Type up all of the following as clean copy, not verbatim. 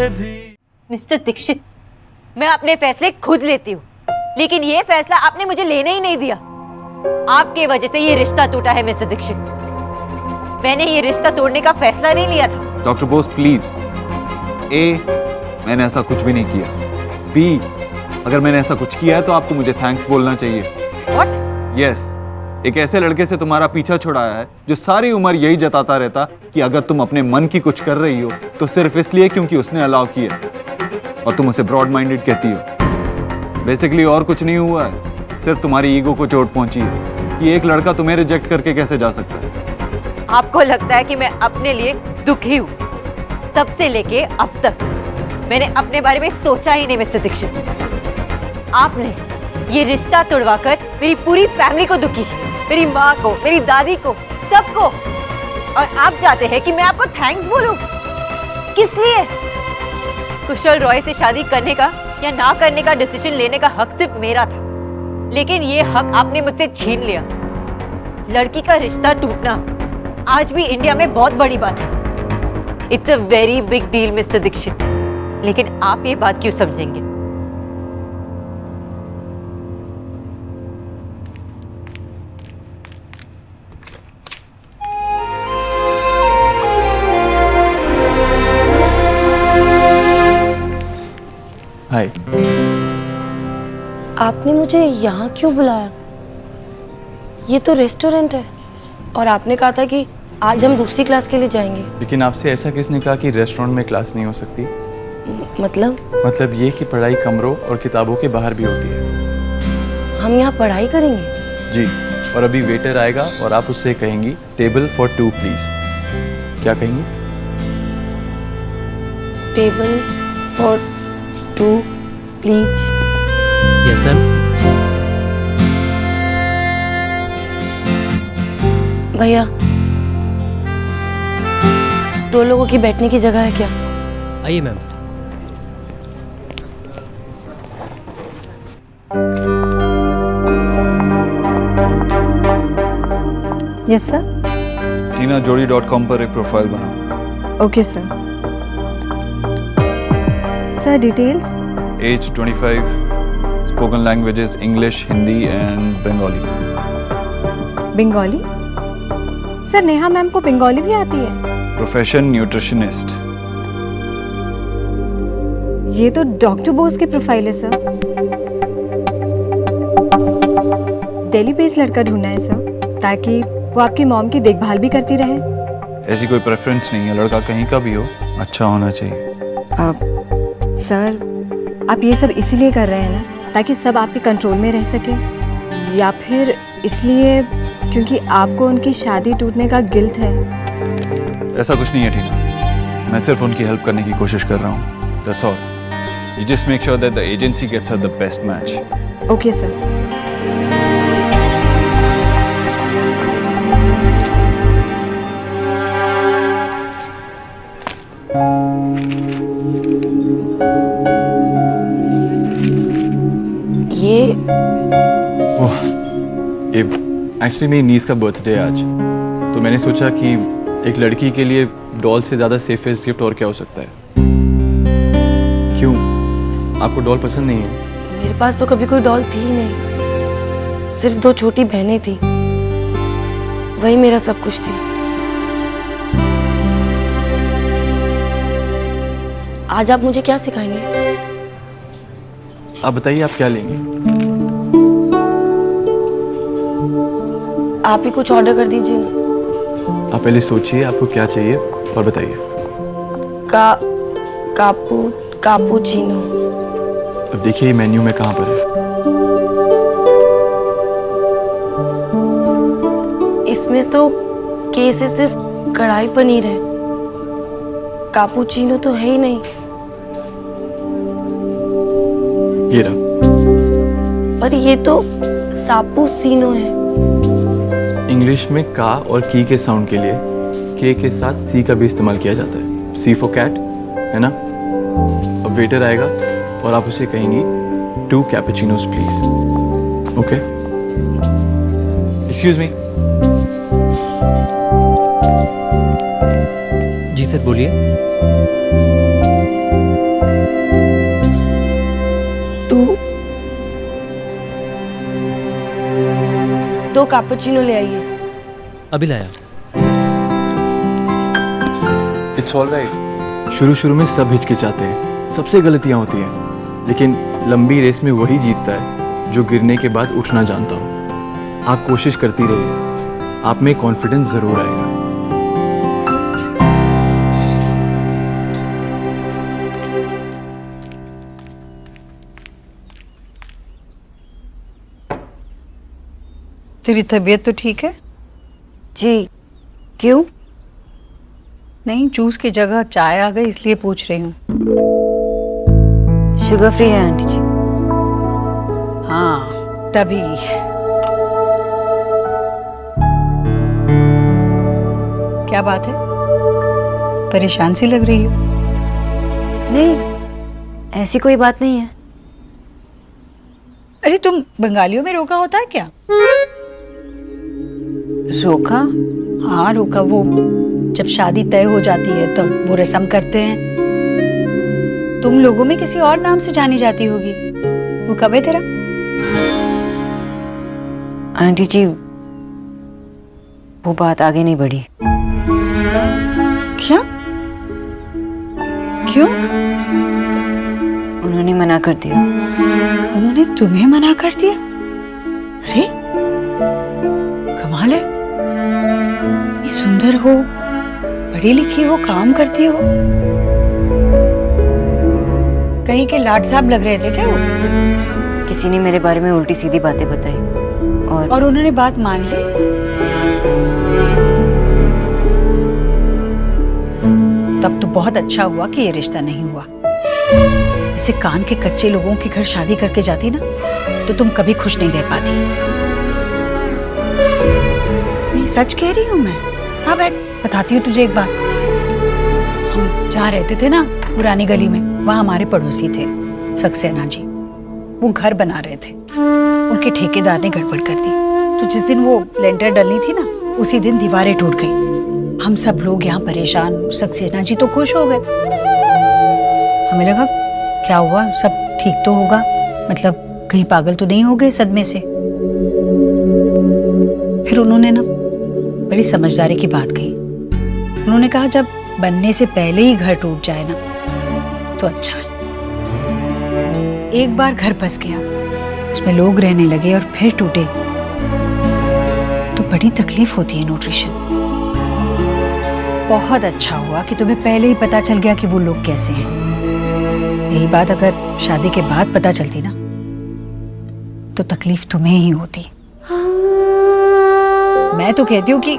ये भी। मिस्टर दीक्षित, मैं अपने फैसले खुद लेती हूँ, लेकिन ये फैसला आपने मुझे लेने ही नहीं दिया। आपके वजह से ये रिश्ता टूटा है मिस्टर दीक्षित। मैंने ये रिश्ता तोड़ने का फैसला नहीं लिया था। Doctor Bose please. ए, मैंने ऐसा कुछ भी नहीं किया। बी, अगर मैंने ऐसा कुछ किया है तो आपको मुझे थैंक्स बोलना चाहिए। What? यस, एक ऐसे लड़के से तुम्हारा पीछा छुड़ाया है जो सारी उम्र यही जताता रहता कि अगर तुम अपने मन की कुछ कर रही हो तो सिर्फ इसलिए क्योंकि उसने अलाउ किया, और तुम उसे ब्रॉड माइंडेड कहती हो। बेसिकली और कुछ नहीं हुआ है, सिर्फ तुम्हारी ईगो को चोट पहुंची है कि एक लड़का तुम्हें रिजेक्ट करके कैसे जा सकता है। आपको लगता है कि मैं अपने लिए दुखी हूँ? तब से लेके अब तक मैंने अपने बारे में सोचा ही नहीं मिस्टर दीक्षित। आपने ये रिश्ता तोड़वाकर मेरी पूरी फैमिली को दुखी, मेरी माँ को, मेरी दादी को, सबको। और आप चाहते हैं कि मैं आपको थैंक्स बोलूं? किस लिए? कुशल रॉय से शादी करने का या ना करने का डिसीजन लेने का हक सिर्फ मेरा था, लेकिन ये हक आपने मुझसे छीन लिया। लड़की का रिश्ता टूटना आज भी इंडिया में बहुत बड़ी बात है। It's a very big deal mister Dikshit, लेकिन आप ये बात क्यों समझेंगे? हाय। आपने मुझे यहाँ क्यों बुलाया? ये तो रेस्टोरेंट है और आपने कहा था कि आज हम दूसरी क्लास के लिए जाएंगे। लेकिन आपसे ऐसा किसने कहा कि रेस्टोरेंट में क्लास नहीं हो सकती? मतलब ये कि पढ़ाई कमरों और किताबों के बाहर भी होती है। हम यहाँ पढ़ाई करेंगे? जी, और अभी वेटर आएगा और आप उससे कहेंगी टेबल फॉर 2 प्लीज। क्या कहेंगी? Table for 2 please. Yes ma'am. भैया, 2 लोगों की बैठने की जगह है क्या? आइए मैम। Yes sir. टीना, जोड़ी.com पर एक प्रोफाइल बनाओ। Okay sir. Sir details? Age 25, spoken languages English, Hindi and Bengali. Bengali? Sir Neha ma'am को बंगाली भी आती है? Profession nutritionist. ये तो डॉक्टर बोस की प्रोफाइल है सर। दिल्ली बेस्ड लड़का ढूंढना है सर, ताकि वो आपकी मॉम की देखभाल भी करती रहे। ऐसी कोई प्रेफरेंस नहीं है, लड़का कहीं का भी हो अच्छा होना चाहिए। सर आप ये सब इसीलिए कर रहे हैं ना ताकि सब आपके कंट्रोल में रह सके, या फिर इसलिए क्योंकि आपको उनकी शादी टूटने का गिल्ट है? ऐसा कुछ नहीं है टीना, मैं सिर्फ उनकी हेल्प करने की कोशिश कर रहा हूँ। That's all. You just make sure that the agency gets her the best match. Okay sir. ये एक्चुअली मेरी नीस का बर्थडे है आज, तो मैंने सोचा कि एक लड़की के लिए डॉल से ज़्यादा सेफेस्ट गिफ्ट और क्या हो सकता है। क्यों, आपको डॉल पसंद नहीं है? मेरे पास तो कभी कोई डॉल थी ही नहीं, सिर्फ 2 छोटी बहनें थी, वही मेरा सब कुछ थी। आज आप मुझे क्या सिखाएंगे? आप बताइए, आप क्या लेंगे? आप ही कुछ ऑर्डर कर दीजिए ना। आप पहले सोचिए आपको क्या चाहिए और बताइए। कापुचिनो। अब देखिए मेन्यू में कहाँ पर है। इसमें तो के से सिर्फ कढ़ाई पनीर है, कापुचिनो तो है ही नहीं। ये रहा। पर ये तो सापुसिनो है। इंग्लिश में का और की के साउंड के लिए के साथ सी का भी इस्तेमाल किया जाता है। सी फॉर कैट, है ना? अब वेटर आएगा और आप उसे कहेंगी 2 cappuccinos please. Okay? Excuse me. जी सर बोलिए। कैपुचिनो ले आइए। अभी लाया। It's all right. शुरू में सब हिचकिचाते हैं, सबसे गलतियां होती हैं, लेकिन लंबी रेस में वही जीतता है जो गिरने के बाद उठना जानता हो। आप कोशिश करती रहिए, आप में कॉन्फिडेंस जरूर आएगा। तेरी तबीयत तो ठीक है? जी, क्यों? नहीं, जूस की जगह चाय आ गई इसलिए पूछ रही हूँ। शुगर फ्री है आंटी जी। हाँ, तभी। क्या बात है? परेशान सी लग रही हो। नहीं, ऐसी कोई बात नहीं है। अरे तुम बंगालियों में रोका होता है क्या? रोका? हाँ, रोका वो जब शादी तय हो जाती है तब वो रस्म करते हैं। तुम लोगों में किसी और नाम से जानी जाती होगी। वो कब है तेरा? आंटी जी, वो बात आगे नहीं बढ़ी। क्या? क्यों? उन्होंने मना कर दिया। उन्होंने तुम्हें मना कर दिया? अरे कमाल है। ये सुंदर हो, पढ़ी लिखी हो, काम करती हो, कहीं के लाट साहब लग रहे थे क्या वो? किसी ने मेरे बारे में उल्टी सीधी बातें बताई और उन्होंने बात मान ली? तब तो बहुत अच्छा हुआ कि ये रिश्ता नहीं हुआ। ऐसे कान के कच्चे लोगों के घर शादी करके जाती ना तो तुम कभी खुश नहीं रह पाती। नहीं, सच कह रही हूँ मैं। हाँ बैठ, बताती हूँ तुझे एक बात। हम जहाँ रहते थे ना पुरानी गली में, वहाँ हमारे पड़ोसी थे सक्सेना जी। वो घर बना रहे थे, उनके ठेकेदार ने गड़बड़ कर दी। तो जिस दिन वो लेंटर डलनी थी ना, उसी दिन दीवारें टूट गई। हम सब लोग यहाँ परेशान, सक्सेना जी तो खुश हो गए। हमें लगा क्या हुआ, सब ठीक तो होगा, मतलब कहीं पागल तो नहीं हो गए सदमे से। फिर उन्होंने ना बड़ी समझदारी की बात कही। उन्होंने कहा जब बनने से पहले ही घर टूट जाए ना तो अच्छा है। एक बार घर बस गया, उसमें लोग रहने लगे और फिर टूटे तो बड़ी तकलीफ होती है न्यूट्रिशन। बहुत अच्छा हुआ कि तुम्हें पहले ही पता चल गया कि वो लोग कैसे हैं। यही बात अगर शादी के बाद पता चलती ना तो तकलीफ तुम्हें ही होती। मैं तो कहती हूँ कि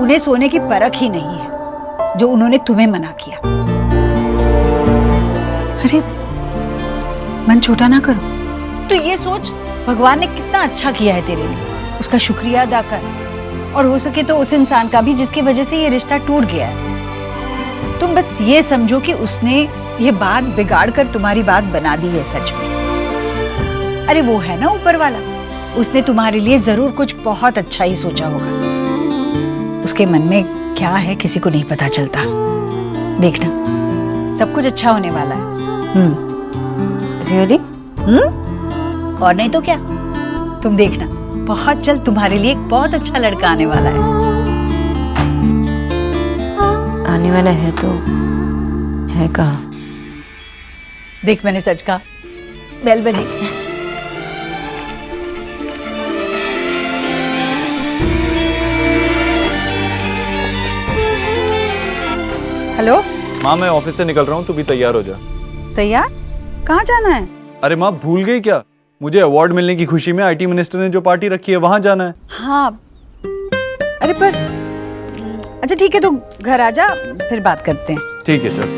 उन्हें सोने की परख ही नहीं है जो उन्होंने तुम्हें मना किया। अरे मन छोटा ना करो। तो ये सोच भगवान ने कितना अच्छा किया है तेरे लिए, उसका शुक्रिया अदा कर। और हो सके तो उस इंसान का भी जिसकी वजह से ये रिश्ता टूट गया है। तुम बस ये समझो कि उसने ये बात बिगाड़ कर तुम्हारी बात बना दी है सच में। अरे वो है ना ऊपर वाला, उसने तुम्हारे लिए जरूर कुछ बहुत अच्छा ही सोचा होगा। उसके मन में क्या है किसी को नहीं पता चलता। देखना सब कुछ अच्छा होने वाला है। रियली? और नहीं तो क्या, तुम देखना बहुत जल्द तुम्हारे लिए एक बहुत अच्छा लड़का आने वाला है। आने वाला है तो है कहाँ? देख मैंने सच कहा। बेल बजी। हेलो माँ, मैं ऑफिस से निकल रहा हूँ, तू भी तैयार हो जा। तैयार? कहाँ जाना है? अरे माँ, भूल गई क्या? मुझे अवार्ड मिलने की खुशी में आईटी मिनिस्टर ने जो पार्टी रखी है वहां जाना है। हाँ, अरे पर अच्छा ठीक है, तो घर आ जा, फिर बात करते हैं। ठीक है, चल।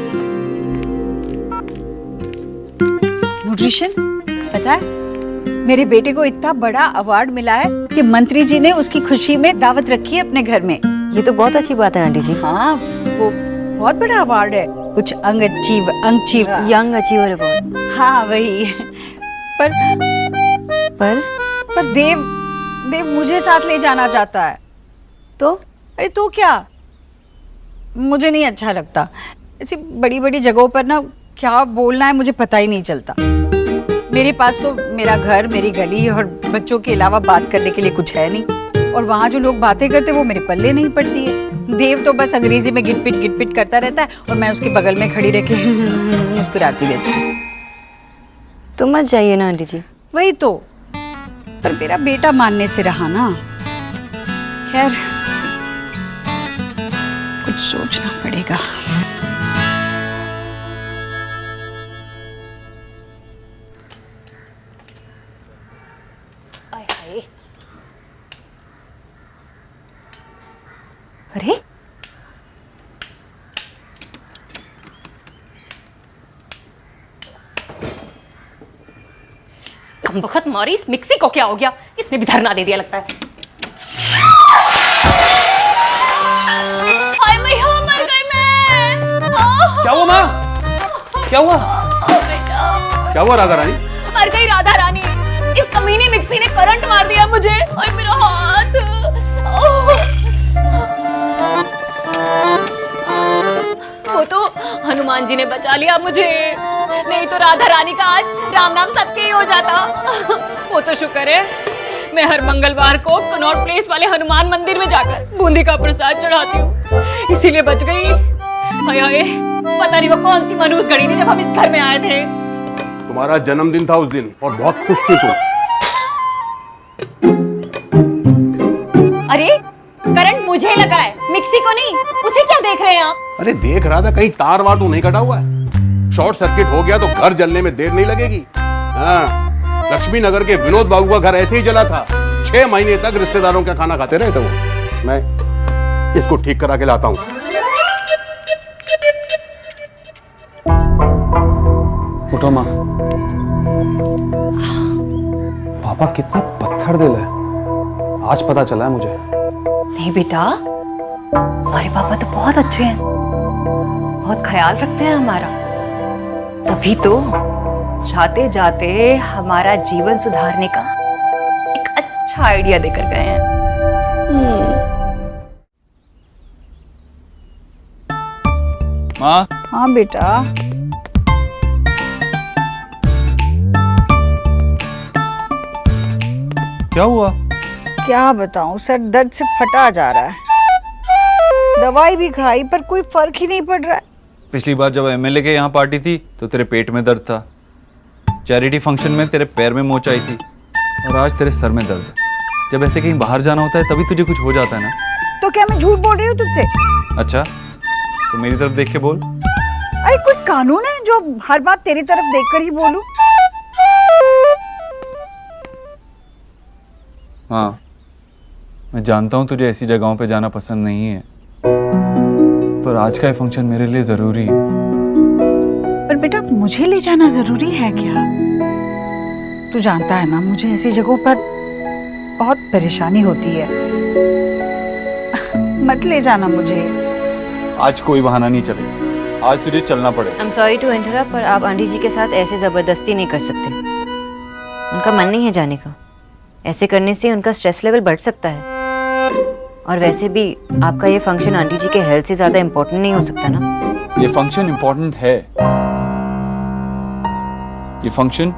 न्यूट्रिशन, पता है मेरे बेटे को इतना बड़ा अवार्ड मिला है कि मंत्री जी ने उसकी खुशी में दावत रखी है अपने घर में। ये तो बहुत अच्छी बात है आंटी जी। हाँ, वो बहुत बड़ा अवार्ड है, कुछ यंग अचीवर अवार्ड। हाँ वही। पर देव मुझे साथ ले जाना चाहता है। तो अरे तो क्या, मुझे नहीं अच्छा लगता ऐसी बड़ी बड़ी जगहों पर ना, क्या बोलना है मुझे पता ही नहीं चलता। मेरे पास तो मेरा घर, मेरी गली और बच्चों के अलावा बात करने के लिए कुछ है नहीं। और वहाँ जो लोग बातें करते वो मेरे पल्ले नहीं पड़ती है। देव तो बस अंग्रेजी में गिट-पिट करता रहता है और मैं उसके बगल में खड़ी रह के मुस्कुराती रहती हूँ। तो मत जाइए ना आंटी जी। वही तो, पर मेरा बेटा मानने से रहा ना। खैर, कुछ सोचना पड़ेगा। अरे कम वक्त मारी इस मिक्सी को क्या हो गया? इसने भी धरना दे दिया लगता है। हाय मैया, मर गई मैं। क्या हुआ माँ? क्या हुआ? क्या हुआ राधा रानी? मर गई राधा रानी। इस कमीनी मिक्सी ने करंट मार दिया मुझे। हाय मेरा हाथ। वो तो हनुमान जी ने बचा लिया मुझे, नहीं तो राधा रानी का आज राम नाम सत्य ही हो जाता। वो तो शुक्र है मैं हर मंगलवार को कनॉट प्लेस वाले हनुमान मंदिर में जाकर बूंदी का प्रसाद चढ़ाती हूँ, इसीलिए बच गई। हाय हाय, पता नहीं वो कौन सी मनहूस घड़ी थी जब हम इस घर में आए थे। तुम्हारा जन्मदिन था उस दिन और बहुत खुश थी तुम। अरे करंट मुझे लगा है, मिक्सी को नहीं। उसे क्या देख रहे हैं आप? अरे देख रहा था कहीं तार वार तो नहीं कटा हुआ है। शॉर्ट सर्किट हो गया तो घर जलने में देर नहीं लगेगी। हाँ, लक्ष्मी नगर के विनोद बाबू का घर ऐसे ही जला था। 6 महीने तक रिश्तेदारों का खाना खाते रहे थे वो। मैं इसको ठीक करा के लाता हूँ। उठो माँ। पापा कितना पत्थर दिल है, आज पता चला है मुझे। नहीं बेटा, हमारे पापा तो बहुत अच्छे हैं, बहुत ख्याल रखते हैं हमारा। तभी तो जाते जाते हमारा जीवन सुधारने का एक अच्छा आइडिया देकर गए हैं। माँ, हाँ बेटा। क्या हुआ? क्या बताऊं, सर दर्द से फटा जा रहा है। दवाई भी खाई पर कोई फर्क ही नहीं पड़ रहा है। पिछली बार जब एमएलए के यहाँ पार्टी थी तो तेरे पेट में दर्द था, चैरिटी फंक्शन में तेरे पैर में मोच आई थी और आज तेरे सर में दर्द है। जब ऐसे कहीं बाहर जाना होता है तभी तुझे कुछ हो जाता है ना। तो क्या मैं झूठ बोल रही हूँ तुझसे? अच्छा, तो मेरी तरफ देख के बोल। अरे कोई कानून है जो हर बात तेरी तरफ देखकर ही बोलूं? हाँ, मैं जानता हूँ तुझे ऐसी जगहों पे जाना पसंद नहीं है, पर आज का ये फंक्शन मेरे लिए जरूरी है। पर बेटा, मुझे ले जाना जरूरी है क्या? तू जानता है ना, मुझे ऐसी जगहों पर बहुत परेशानी होती है। मत ले जाना मुझे। आज कोई बहाना नहीं चलेगा, आज तुझे चलना पड़ेगा। I am sorry to interrupt, पर आप आंटी जी के साथ ऐसे जबरदस्ती नहीं कर सकते। उनका मन नहीं है जाने का। ऐसे करने से उनका स्ट्रेस लेवल बढ़ सकता है। और वैसे भी आपका ये फंक्शन आंटी जी के हेल्थ से ज्यादा इम्पोर्टेंट नहीं हो सकता ना। ये फंक्शन इम्पोर्टेंट है। ये फंक्शन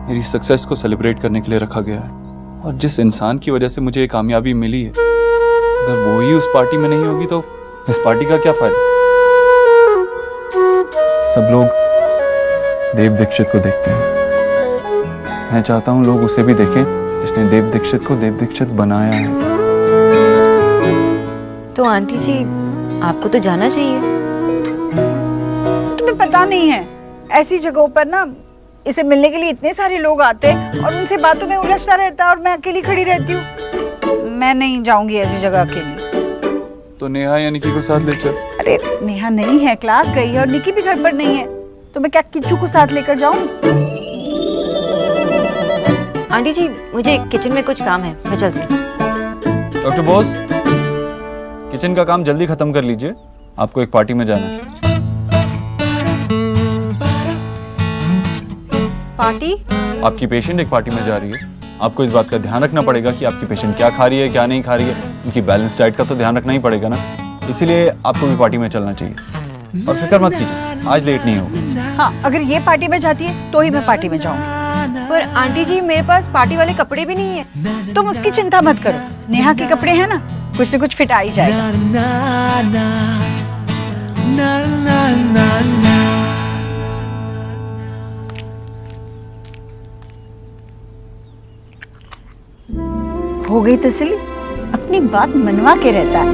मेरी सक्सेस को सेलिब्रेट करने के लिए रखा गया है, और जिस इंसान की वजह से मुझे ये कामयाबी मिली है, अगर वो ही उस पार्टी में नहीं होगी तो इस पार्टी का क्या फायदा? सब लोग देव दीक्षित को देखते हैं, मैं चाहता हूँ लोग उसे भी देखें जिसने देव दीक्षित को देव दीक्षित बनाया है। तो आंटी जी, आपको तो जाना चाहिए। तुम्हें पता नहीं है, ऐसी जगहों पर ना इसे मिलने के लिए इतने सारे लोग आते हैं और उनसे बातों में उलझता रहता है और मैं अकेली खड़ी रहती हूँ। मैं नहीं जाऊंगी ऐसी जगह अकेली। तो नेहा या निकी को साथ ले चल। अरे नेहा नहीं है, क्लास गई है, और निकी भी घर पर नहीं है, तो मैं क्या किच्चू को साथ लेकर जाऊं? आंटी जी, मुझे किचन में कुछ काम है, मैं चलती हूँ। डॉक्टर बॉस, किचन का काम जल्दी खत्म कर लीजिए, आपको एक पार्टी में जाना है। पार्टी? आपकी पेशेंट एक पार्टी में जा रही है। आपको इस बात का ध्यान रखना पड़ेगा कि आपकी पेशेंट क्या खा रही है, क्या नहीं खा रही है। उनकी बैलेंस डाइट का तो ध्यान रखना ही पड़ेगा ना, इसीलिए आपको भी पार्टी में चलना चाहिए। और फिक्र मत कीजिए, आज लेट नहीं होगा। हाँ, अगर ये पार्टी में जाती है तो ही मैं पार्टी में जाऊंगी। पर आंटी जी मेरे पास पार्टी वाले कपड़े भी नहीं है। तुम उसकी चिंता मत करो, नेहा के कपड़े हैं ना, कुछ न कुछ फिट आ ही जाएगा। हो गई तसल्ली, अपनी बात मनवा के रहता है।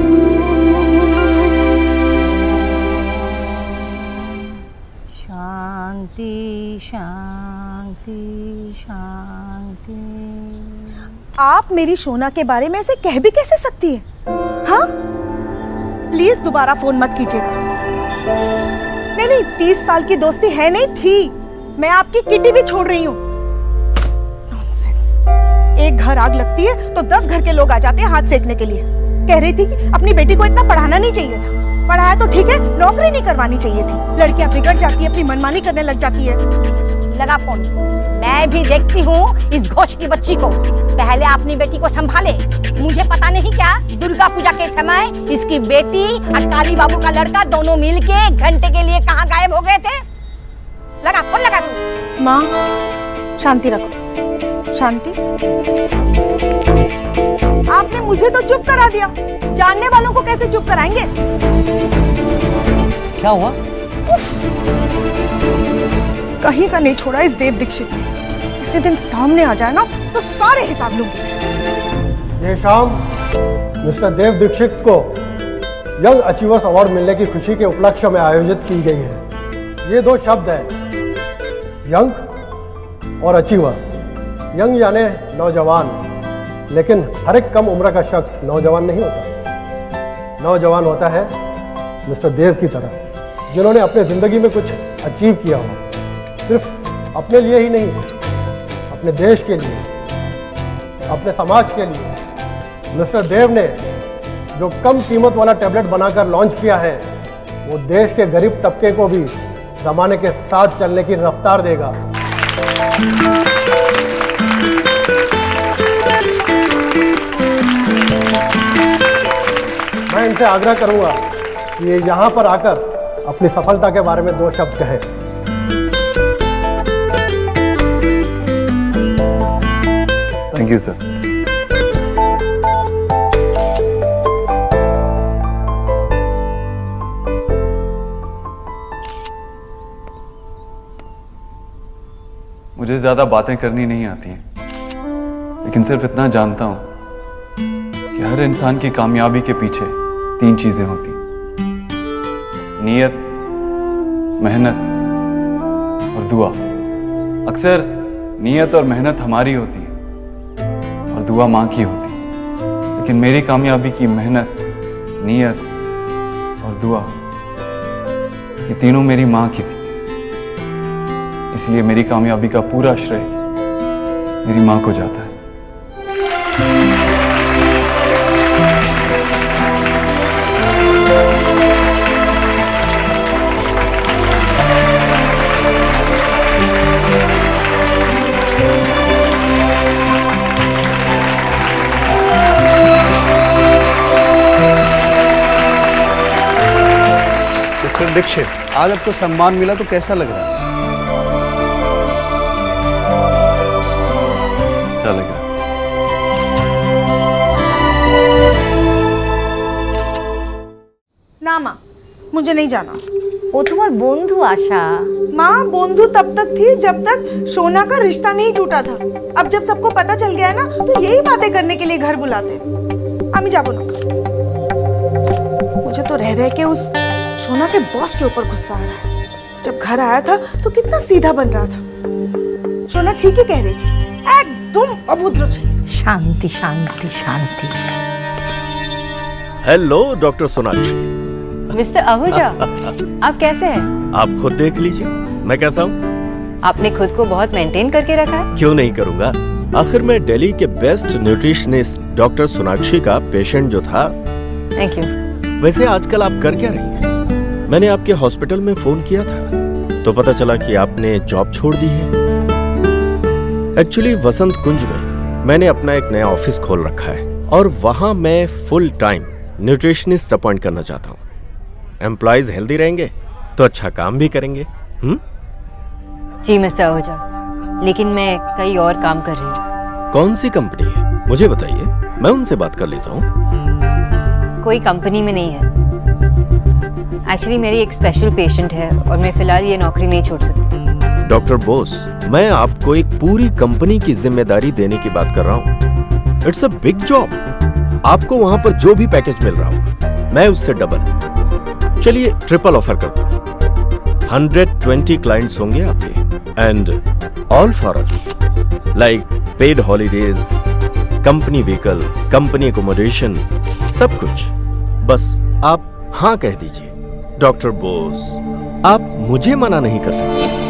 शांति शांति शांति। आप मेरी शोना के बारे में ऐसे कह भी कैसे सकती है? हाँ, प्लीज दोबारा फोन मत कीजिएगा। नहीं नहीं, 30 साल की दोस्ती है नहीं थी। मैं आपकी किटी भी छोड़ रही हूँ। नॉनसेंस। एक घर आग लगती है तो 10 घर के लोग आ जाते हैं हाथ सेकने के लिए। कह रही थी कि अपनी बेटी को इतना पढ़ाना नहीं चाहिए था। पढ़ाया तो ठीक है, नौकरी नहीं करवानी चाहिए थी। लड़कियां बिगड़ जाती है, अपनी मनमानी करने लग जाती है। लगा फोन। मैं भी देखती हूँ इस घोष की बच्ची को। पहले अपनी बेटी को संभाले। मुझे पता नहीं क्या, दुर्गा पूजा के समय इसकी बेटी और काली बाबू का लड़का दोनों मिलके 1 घंटे के लिए कहाँ गायब हो गए थे। लगा फोन, लगा तू। माँ शांति रखो, शांति। आपने मुझे तो चुप करा दिया, जानने वालों को कैसे चुप कराएंगे? क्या हुआ? कहीं का नहीं छोड़ा इस देव दीक्षित ने। इसी दिन सामने आ जाए ना तो सारे हिसाब लूंगी। ये शाम मिस्टर देव दीक्षित को यंग अचीवर्स अवार्ड मिलने की खुशी के उपलक्ष्य में आयोजित की गई है। ये 2 शब्द हैं, यंग और अचीवर। यंग यानी नौजवान, लेकिन हर एक कम उम्र का शख्स नौजवान नहीं होता। नौजवान होता है मिस्टर देव की तरह, जिन्होंने अपने ज़िंदगी में कुछ अचीव किया हो, सिर्फ अपने लिए ही नहीं, अपने देश के लिए, अपने समाज के लिए। मिस्टर देव ने जो कम कीमत वाला टैबलेट बनाकर लॉन्च किया है, वो देश के गरीब तबके को भी ज़माने के साथ चलने की रफ्तार देगा। मैं इनसे आग्रह करूंगा कि ये यहाँ पर आकर अपनी सफलता के बारे में 2 शब्द कहें। Thank you sir. मुझे ज्यादा बातें करनी नहीं आती हैं, लेकिन सिर्फ इतना जानता हूं कि हर इंसान की कामयाबी के पीछे 3 चीजें होती, नीयत, मेहनत और दुआ। अक्सर नीयत और मेहनत हमारी होती है और दुआ माँ की होती है, लेकिन मेरी कामयाबी की मेहनत, नीयत और दुआ, ये तीनों मेरी माँ की थी। इसलिए मेरी कामयाबी का पूरा श्रेय मेरी माँ को जाता है। मिस्टर दीक्षित, आज आपको सम्मान मिला तो कैसा लग रहा है? अच्छा लग रहा है। ना माँ, मुझे नहीं जाना। ও তোমার বন্ধু आशा। माँ, बंधु तब तक थी जब तक सोना का रिश्ता नहीं टूटा था। अब जब सबको पता चल गया है ना, तो यही बातें करने के लिए घर बुलाते। আমি যাবো না। मुझे तो रह रह के उस सोना के बॉस के ऊपर गुस्सा आ रहा है। जब घर आया था तो कितना सीधा बन रहा था। सोना ठीक ही कह रही थी, एकदम अभद्र थी। शांति शांति शांति। Hello doctor Sonakshi. Mister Ahuja, आप कैसे हैं? आप खुद देख लीजिए मैं कैसा हूँ। आपने खुद को बहुत मेंटेन करके रखा है। क्यों नहीं करूँगा, आखिर मैं दिल्ली के बेस्ट न्यूट्रिशनिस्ट डॉक्टर सोनाक्षी का पेशेंट जो था। Thank you. वैसे आजकल आप कर क्या रही हैं? मैंने आपके हॉस्पिटल में फोन किया था तो पता चला कि आपने जॉब छोड़ दी है। एक्चुअली वसंत कुंज में मैंने अपना एक नया ऑफिस खोल रखा है और वहां मैं फुल टाइम न्यूट्रिशनिस्ट अपॉइंट करना चाहता हूँ। एम्प्लॉयज हेल्दी रहेंगे तो अच्छा काम भी करेंगे। जी मिस्टर आहूजा, लेकिन मैं कई और काम कर रही हूँ। कौन सी कंपनी है मुझे बताइए, मैं उनसे बात कर लेता हूँ। कोई कंपनी में नहीं है। एक्चुअली मेरी एक स्पेशल पेशेंट है और मैं फिलहाल ये नौकरी नहीं छोड़ सकती। डॉक्टर बोस, मैं आपको एक पूरी कंपनी की जिम्मेदारी देने की बात कर रहा हूँ। It's a big job. आपको वहां पर जो भी पैकेज मिल रहा होगा मैं उससे डबल, चलिए ट्रिपल ऑफर करता हूँ। 120 क्लाइंट्स होंगे आपके and all for us, like paid holidays, company vehicle, company accommodation, सब कुछ। बस आप हाँ कह दीजिए। डॉक्टर बोस, आप मुझे मना नहीं कर सकते।